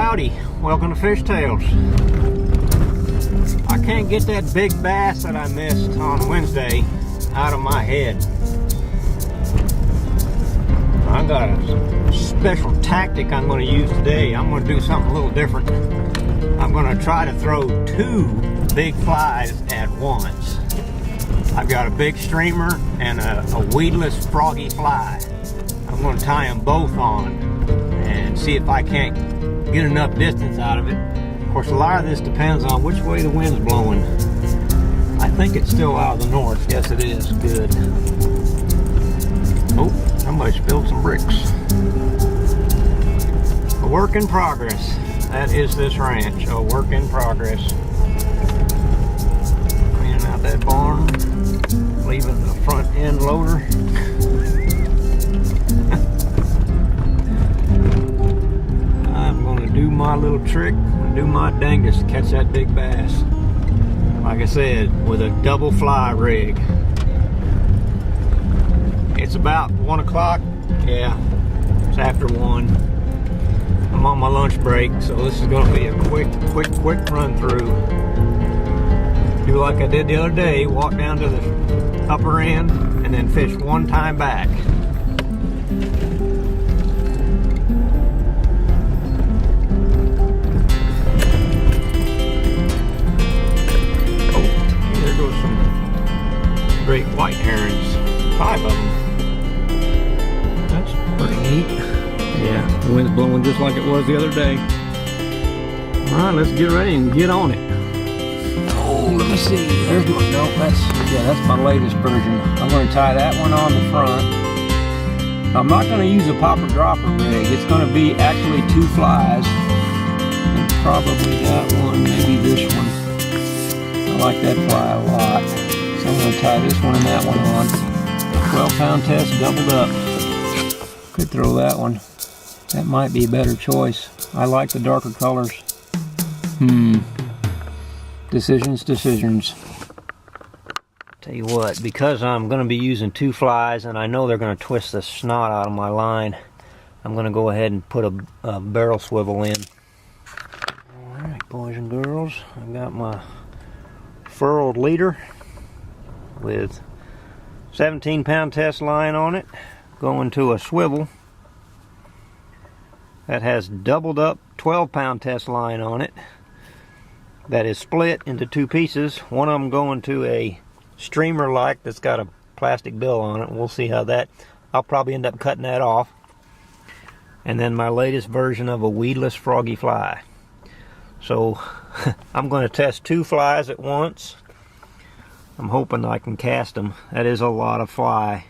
Howdy, welcome to FishTales. I can't get that big bass that I missed on Wednesday out of my head. I got a special tactic I'm going to use today. I'm going to do something a little different. I'm going to try to throw two big flies at once. I've got a big streamer and a weedless froggy fly. I'm going to tie them both on and see if I can't get enough distance out of it. Of course, a lot of this depends on which way the wind's blowing. I think it's still out of the north. Yes, it is. Good. Oh, somebody spilled some bricks. A work in progress. That is this ranch. A work in progress. Cleaning out that barn. Leaving the front end loader. I'm going to do my little trick. I'm going to do my dangest to catch that big bass. Like I said, with a double fly rig. It's about 1 o'clock. Yeah, it's after 1. I'm on my lunch break, so this is going to be a quick run through. Do like I did the other day, walk down to the upper end and then fish one time back. Great white herons, 5 of them. That's pretty neat. Yeah, the wind's blowing just like it was the other day. Alright, let's get ready and get on it. Oh, let me see. There's my, no, that's my latest version. I'm going to tie that one on the front. I'm not going to use a popper dropper rig. It's going to be actually 2 flies. And probably that one, maybe this one. I like that fly a lot. So I'm going to tie this one and that one on. 12-pound test doubled up. Could throw that one. That might be a better choice. I like the darker colors. Decisions. Tell you what, because I'm going to be using 2 flies and I know they're going to twist the snot out of my line, I'm going to go ahead and put a barrel swivel in. Alright, boys and girls, I've got my furled leader with 17-pound test line on it, going to a swivel that has doubled up 12-pound test line on it that is split into 2 pieces. One of them going to a streamer like that's got a plastic bill on it. We'll see how that, I'll probably end up cutting that off. And then my latest version of a weedless froggy fly. So I'm going to test 2 flies at once. I'm hoping I can cast them. That is a lot of fly.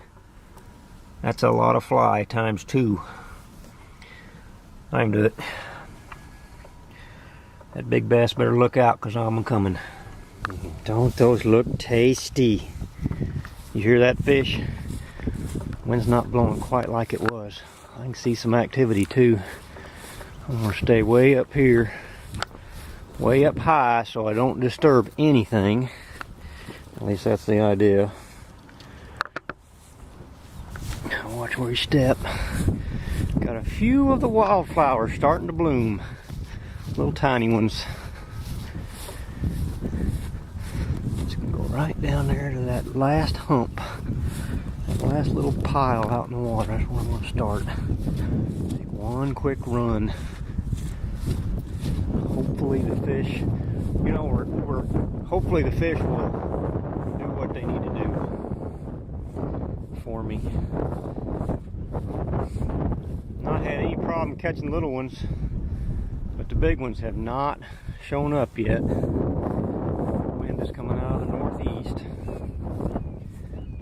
That's a lot of fly times 2. I can do it. That big bass better look out because I'm coming. Don't those look tasty? You hear that fish? Wind's not blowing quite like it was. I can see some activity too. I'm going to stay way up here. Way up high so I don't disturb anything. At least that's the idea. Watch where you step. Got a few of the wildflowers starting to bloom. Little tiny ones. Just gonna go right down there to that last hump. That last little pile out in the water. That's where I'm gonna start. Take one quick run. Hopefully the fish, you know, hopefully the fish will do what they need to do for me. Not had any problem catching little ones, but the big ones have not shown up yet. Wind is coming out of the northeast.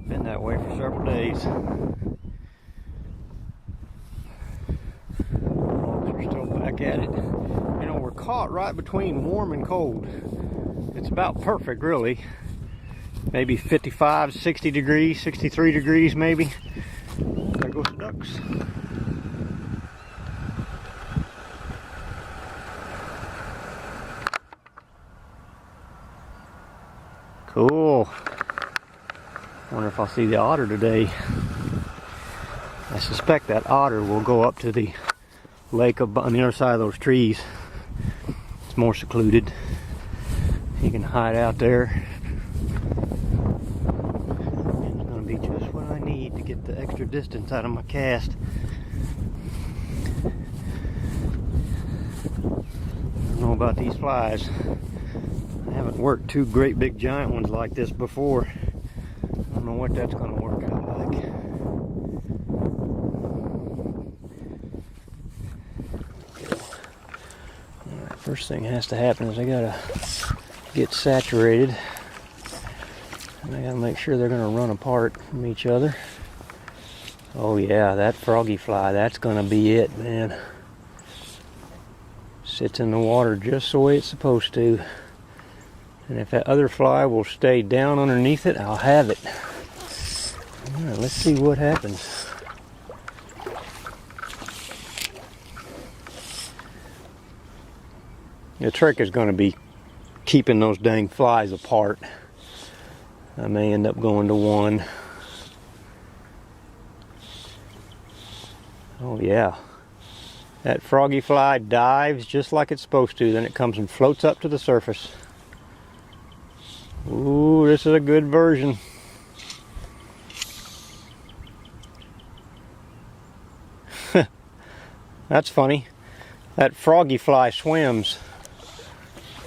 Been that way for several days. Dogs are still back at it. You know, we're caught right between warm and cold. It's about perfect, really. Maybe 55, 60 degrees, 63 degrees maybe. There goes the ducks. Cool. Wonder if I'll see the otter today. I suspect that otter will go up to the lake on the other side of those trees. it's more secluded. You can hide out there. It's gonna be just what I need to get the extra distance out of my cast. I don't know about these flies. I haven't worked two great big giant ones like this before. I don't know what that's gonna work out like. Alright, first thing has to happen is I gotta get saturated. And I gotta make sure they're gonna run apart from each other. Oh yeah, that froggy fly, that's gonna be it, man. Sits in the water just the way it's supposed to. And if that other fly will stay down underneath it, I'll have it. Alright, let's see what happens. The trick is going to be keeping those dang flies apart. I may end up going to one. Oh yeah. That froggy fly dives just like it's supposed to. Then it comes and floats up to the surface. Ooh, this is a good version. That's funny. That froggy fly swims.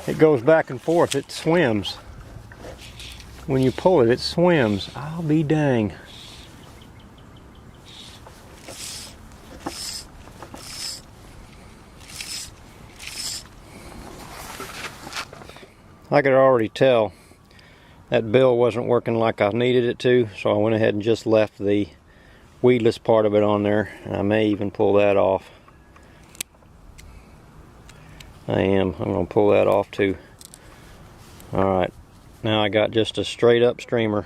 It goes back and forth. It swims. When you pull it, it swims. I'll be dang. I could already tell that bill wasn't working like I needed it to, so I went ahead and just left the weedless part of it on there, and I may even pull that off. I'm going to pull that off too. Alright, now I got just a straight up streamer.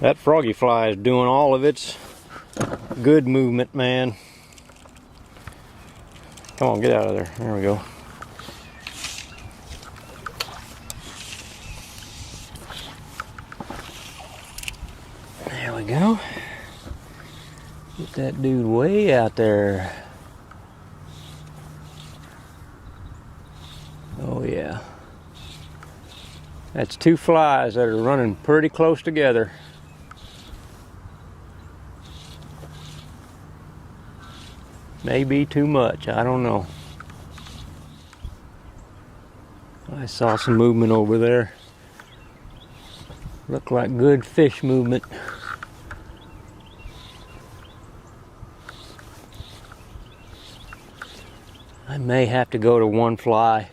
That froggy fly is doing all of its good movement, man. Come on, get out of there. There we go. There we go. Get that dude way out there. Oh yeah. That's two flies that are running pretty close together. Maybe too much, I don't know. I saw some movement over there. Looked like good fish movement. I may have to go to one fly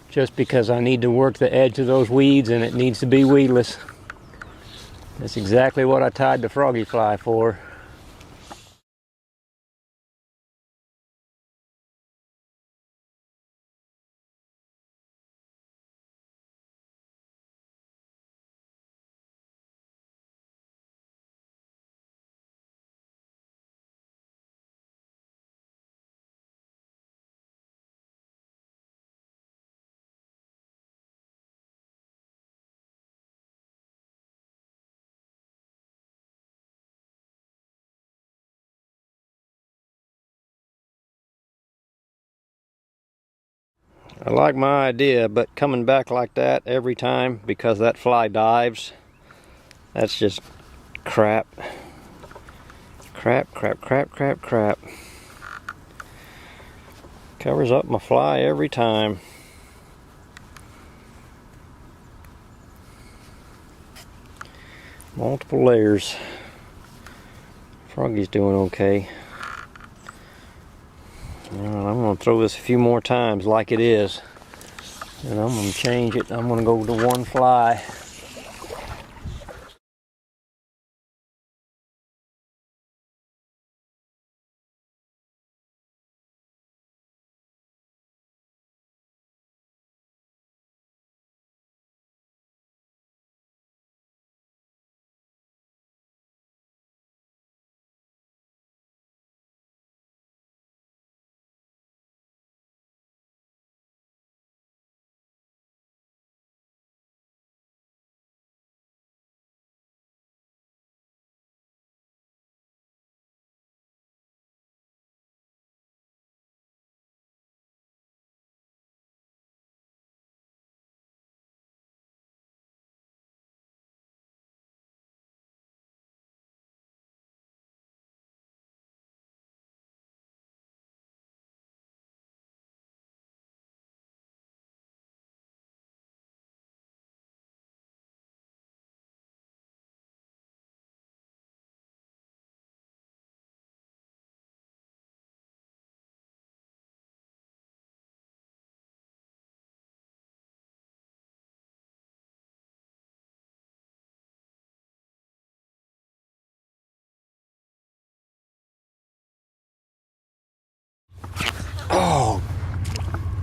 just because I need to work the edge of those weeds and it needs to be weedless. That's exactly what I tied the froggy fly for. I like my idea, but coming back like that every time because that fly dives, that's just crap. Crap, crap, crap, crap, crap. Covers up my fly every time. Multiple layers. Froggy's doing okay. I'm going to throw this a few more times like it is. And I'm going to change it. I'm going to go to one fly.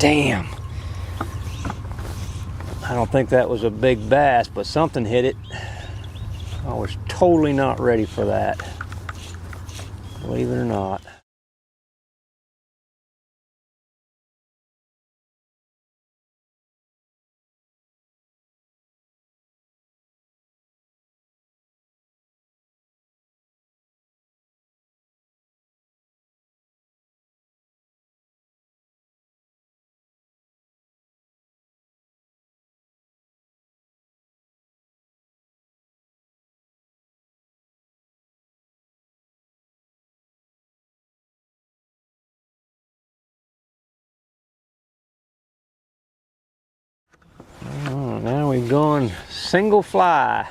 Damn. I don't think that was a big bass, but something hit it. I was totally not ready for that, believe it or not. Oh, now we've gone single fly.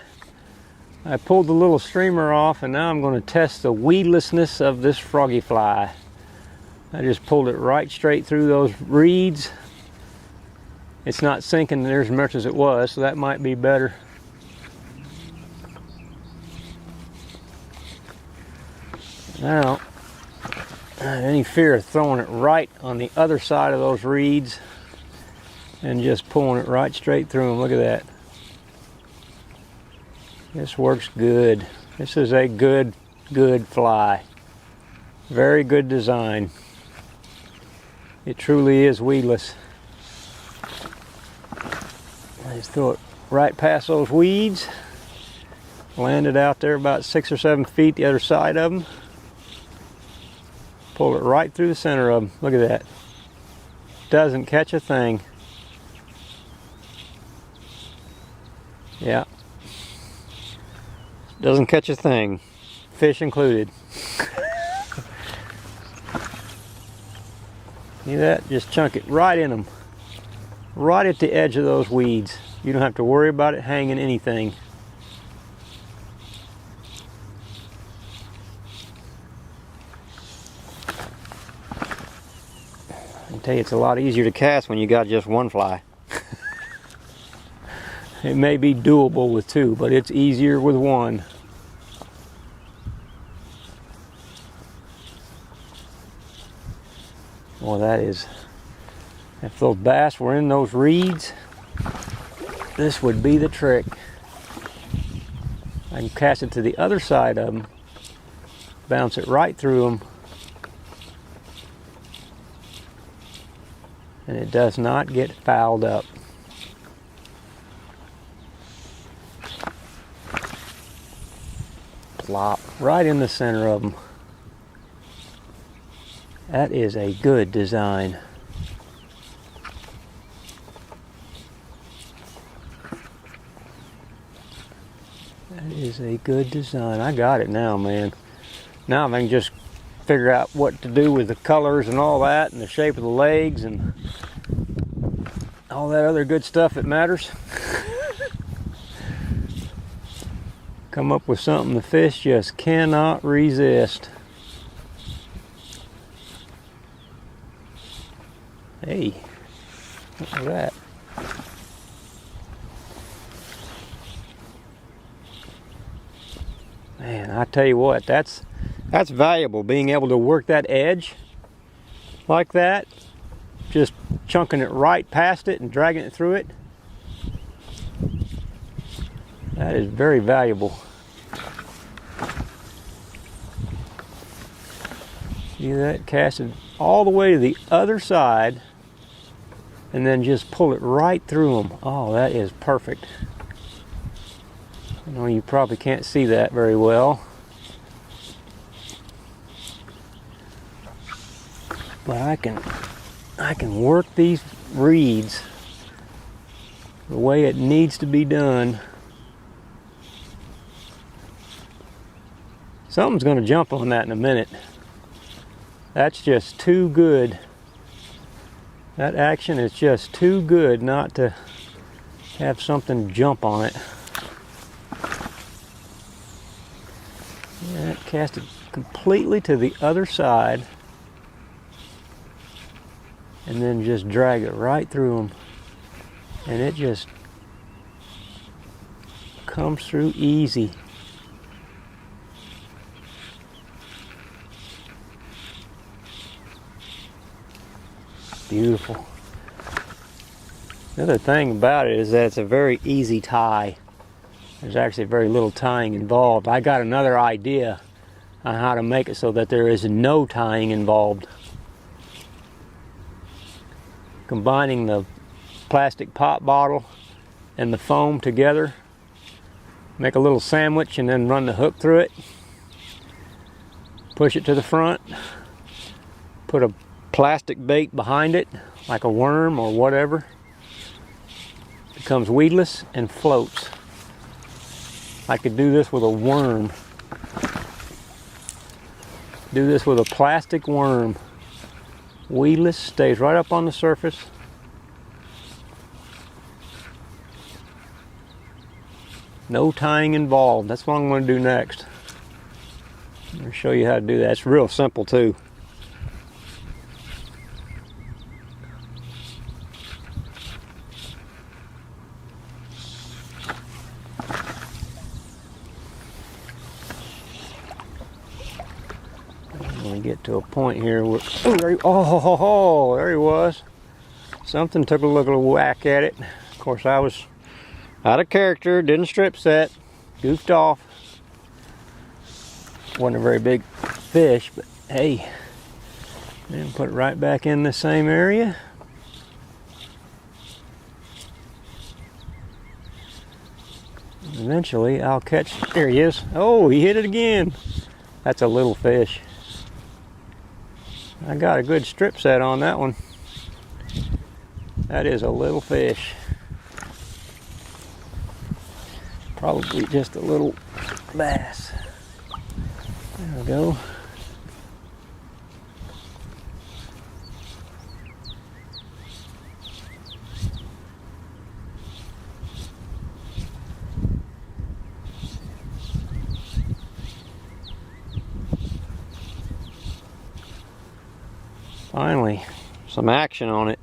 I pulled the little streamer off, and now I'm going to test the weedlessness of this froggy fly. I just pulled it right straight through those reeds. It's not sinking there as much as it was, so that might be better. Now, I had any fear of throwing it right on the other side of those reeds and just pulling it right straight through them. Look at that. This works good. This is a good fly. Very good design. It truly is weedless. I just throw it right past those weeds. Landed out there about 6 or 7 feet the other side of them. Pull it right through the center of them. Look at that. Doesn't catch a thing. Yeah. Doesn't catch a thing. Fish included. See that? Just chunk it right in them. Right at the edge of those weeds. You don't have to worry about it hanging anything. I can tell you it's a lot easier to cast when you got just one fly. It may be doable with two, but it's easier with one. Well, that is, if those bass were in those reeds, this would be the trick. I can cast it to the other side of them, bounce it right through them, and it does not get fouled up. Plop, right in the center of them. That is a good design. That is a good design. I got it now, man. Now I can just figure out what to do with the colors and all that, and the shape of the legs and all that other good stuff that matters. Come up with something the fish just cannot resist. Hey, what was that? Man, I tell you what, that's valuable, being able to work that edge like that, just chunking it right past it and dragging it through it. That is very valuable. See that? Cast it all the way to the other side and then just pull it right through them. Oh, that is perfect. I know you probably can't see that very well, but I can work these reeds the way it needs to be done. Something's going to jump on that in a minute. That's just too good. That action is just too good not to have something jump on it. Yeah, cast it completely to the other side and then just drag it right through them, and it just comes through easy. Beautiful. The other thing about it is that it's a very easy tie. There's actually very little tying involved. I got another idea on how to make it so that there is no tying involved. Combining the plastic pop bottle and the foam together, make a little sandwich and then run the hook through it, push it to the front, put a plastic bait behind it like a worm or whatever, becomes weedless and floats. I could do this with a worm. Do this with a plastic worm. Weedless, stays right up on the surface. No tying involved. That's what I'm going to do next. I'm going to show you how to do that. It's real simple too. Get to a point here where there he was. Something took a little whack at it. Of course, I was out of character, didn't strip set, goofed off. Wasn't a very big fish, but hey, then put it right back in the same area. Eventually I'll catch, there he is. Oh, he hit it again. That's a little fish. I got a good strip set on that one. That is a little fish. Probably just a little bass. There we go. Finally, some action on it.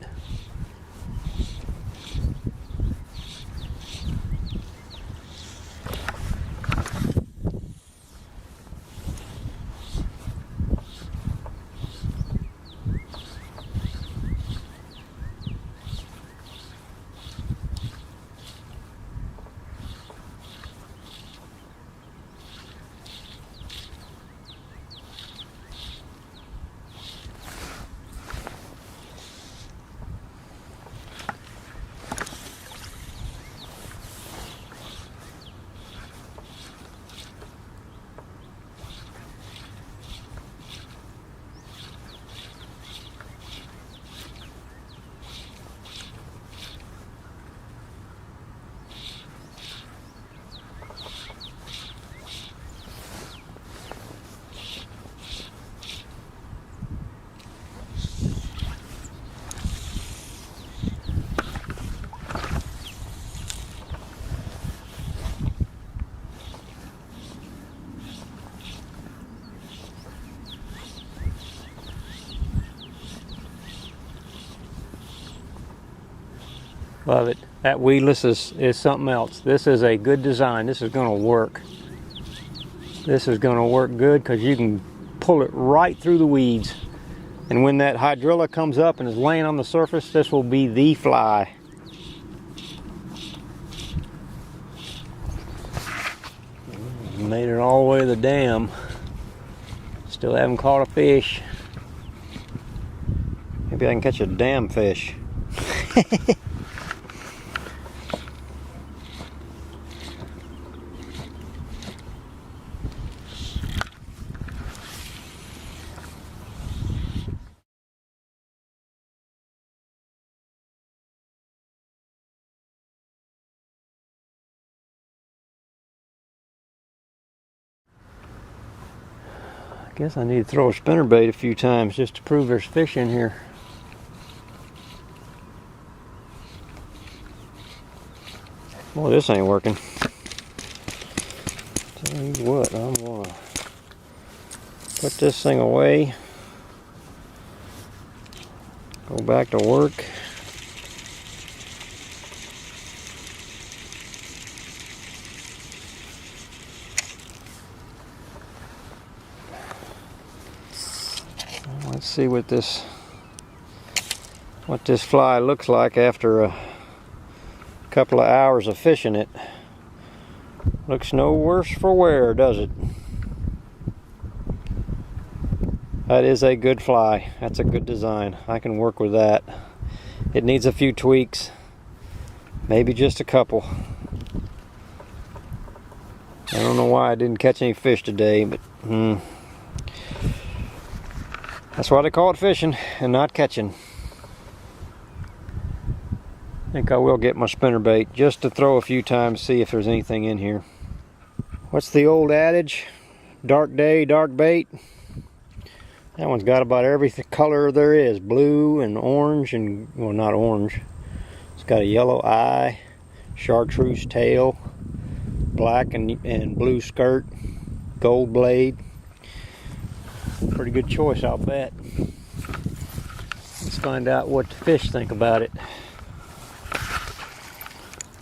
Love it. That weedless is something else. This is a good design. This is going to work. This is going to work good because you can pull it right through the weeds. And when that hydrilla comes up and is laying on the surface, this will be the fly. Made it all the way to the dam. Still haven't caught a fish. Maybe I can catch a damn fish. I guess I need to throw a spinnerbait a few times just to prove there's fish in here. Boy, this ain't working. Tell you what, I'm gonna put this thing away, go back to work. Let's see what this fly looks like after couple of hours of fishing it. Looks no worse for wear, does it? That is a good fly. That's a good design. I can work with that. It needs a few tweaks. Maybe just a couple. I don't know why I didn't catch any fish today, but that's why they call it fishing and not catching. I think I will get my spinnerbait just to throw a few times, see if there's anything in here. What's the old adage? Dark day, dark bait. That one's got about every color there is. Blue and orange and, well, not orange. It's got a yellow eye, chartreuse tail, black and blue skirt, gold blade. Pretty good choice, I'll bet. Let's find out what the fish think about it.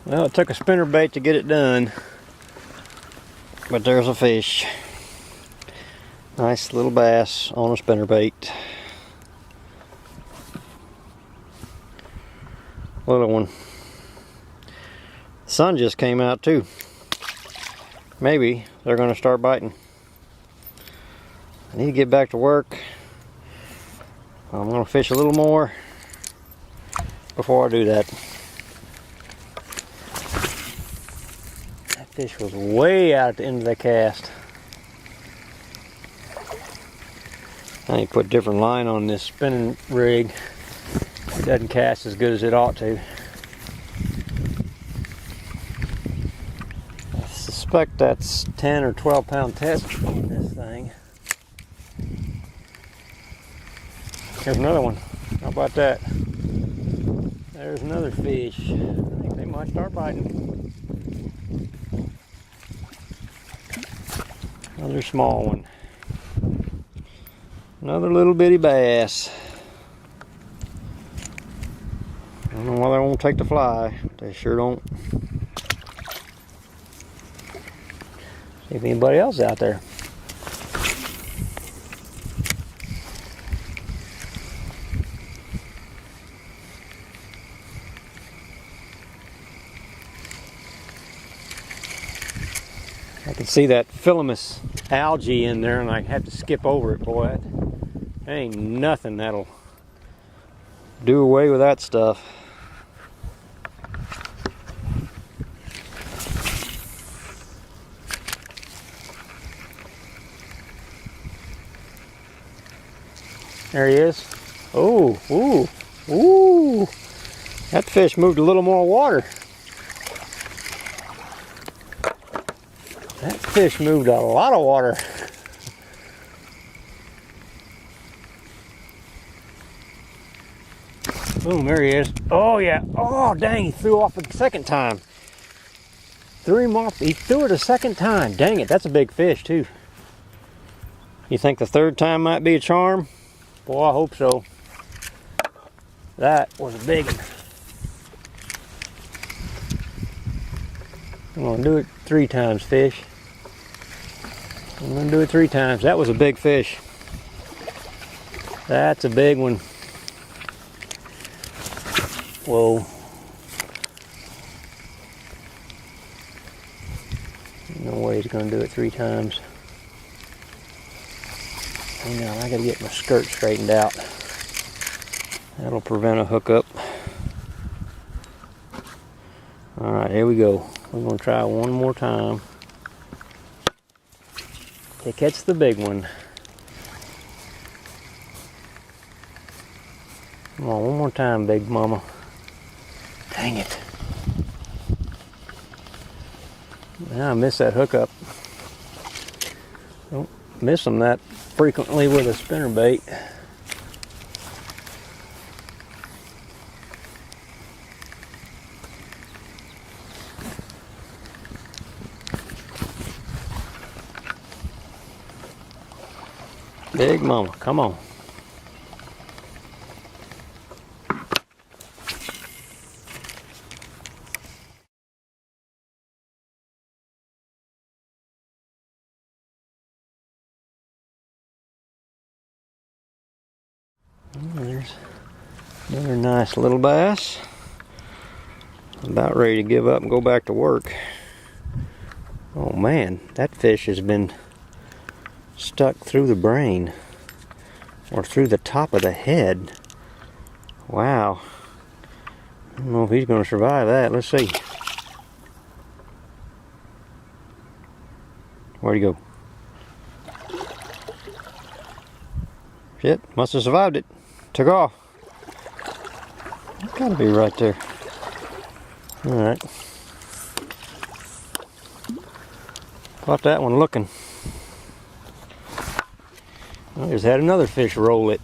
Well, it took a spinnerbait to get it done, but there's a fish. Nice little bass on a spinnerbait. Little one. The sun just came out too. Maybe they're going to start biting. I need to get back to work. I'm going to fish a little more before I do that. That fish was way out at the end of the cast. I need to put different line on this spinning rig. It doesn't cast as good as it ought to. I suspect that's 10 or 12 pound test on this thing. Here's another one. How about that? There's another fish. I think they might start biting. Another small one. Another little bitty bass. I don't know why they won't take the fly. They sure don't. See if anybody else is out there. I can see that filamentous algae in there and I have to skip over it, boy. That ain't nothing that'll do away with that stuff. There he is. Oh, ooh, ooh. That fish moved a little more water. That fish moved a lot of water. Boom, there he is. Oh yeah. Oh dang, he threw off a second time. Threw him off. He threw it a second time. Dang it, that's a big fish too. You think the third time might be a charm? Boy, I hope so. That was a big one. I'm gonna do it 3 times, fish. I'm gonna do it 3 times. That was a big fish. That's a big one. Whoa. No way he's gonna do it 3 times. Hang on, I gotta get my skirt straightened out. That'll prevent a hookup. Alright, here we go. We're gonna try one more time to catch the big one. Come on, one more time, big mama. Dang it. Now I missed that hookup. Don't miss them that frequently with a spinnerbait. Big mama, come on. There's another nice little bass About ready to give up and go back to work. Oh man, that fish has been stuck through the brain or through the top of the head. Wow. I don't know if he's going to survive that. Let's see. Where'd he go? Shit, must have survived it. Took off. It's gotta be right there. Alright. Caught that one looking. I just had another fish roll it.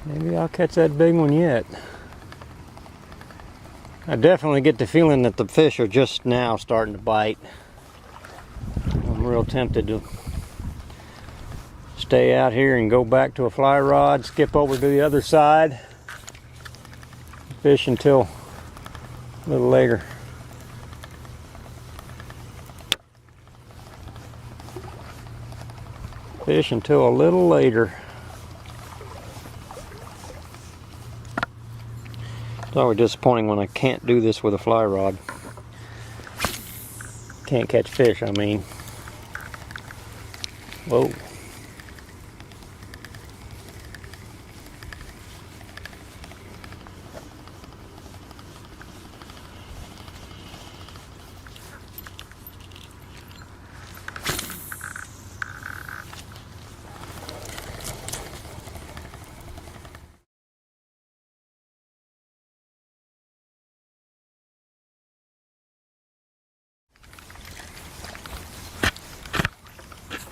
Maybe I'll catch that big one yet. I definitely get the feeling that the fish are just now starting to bite. I'm real tempted to stay out here and go back to a fly rod, skip over to the other side, fish until a little later. Fish until a little later. It's always disappointing when I can't do this with a fly rod. Can't catch fish, I mean. Whoa.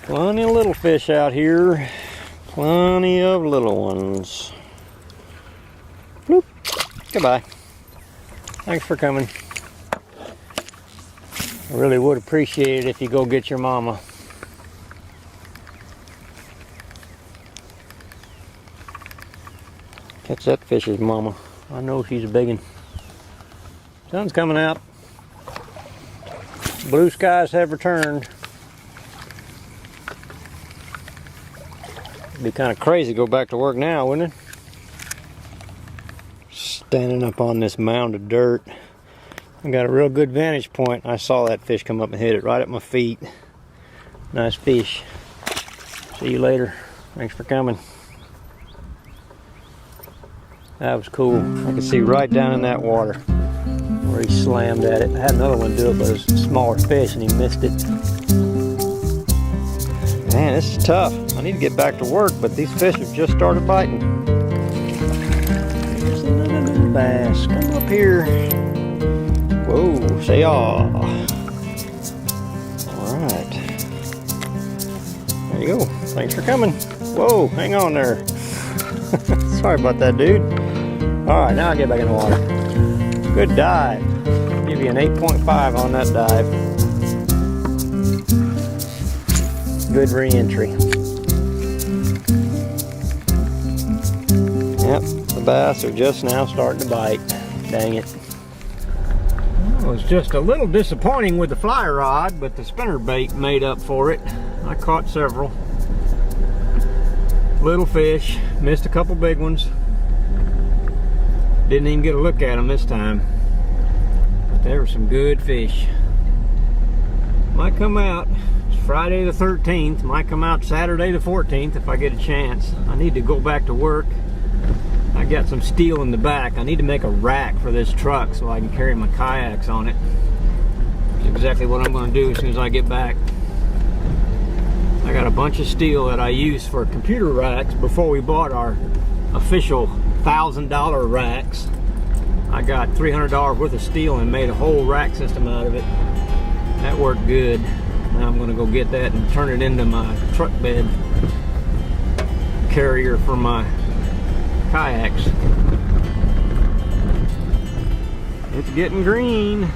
Plenty of little fish out here. Plenty of little ones. Bloop. Goodbye. Thanks for coming. I really would appreciate it if you go get your mama. Catch that fish's mama. I know she's a big one. Sun's coming out. Blue skies have returned. It'd be kind of crazy to go back to work now, wouldn't it? Standing up on this mound of dirt. I got a real good vantage point. I saw that fish come up and hit it right at my feet. Nice fish. See you later. Thanks for coming. That was cool. I could see right down in that water where he slammed at it. I had another one do it, but it was a smaller fish and he missed it. Man, this is tough. I need to get back to work, but these fish have just started biting. Here's another bass. Come up here. Whoa, say aw. Alright. There you go. Thanks for coming. Whoa, hang on there. Sorry about that, dude. Alright, now I'll get back in the water. Good dive. Give you an 8.5 on that dive. Good re-entry. Yep, the bass are just now starting to bite. Dang it. It was just a little disappointing with the fly rod, but the spinner bait made up for it. I caught several. Little fish, missed a couple big ones. Didn't even get a look at them this time. But there were some good fish. Might come out. Friday the 13th, might come out Saturday the 14th if I get a chance. I need to go back to work. I got some steel in the back. I need to make a rack for this truck so I can carry my kayaks on it. That's exactly what I'm going to do as soon as I get back. I got a bunch of steel that I use for computer racks before we bought our official $1,000 racks. I got $300 worth of steel and made a whole rack system out of it. That worked good. Now I'm going to go get that and turn it into my truck bed carrier for my kayaks. It's getting green.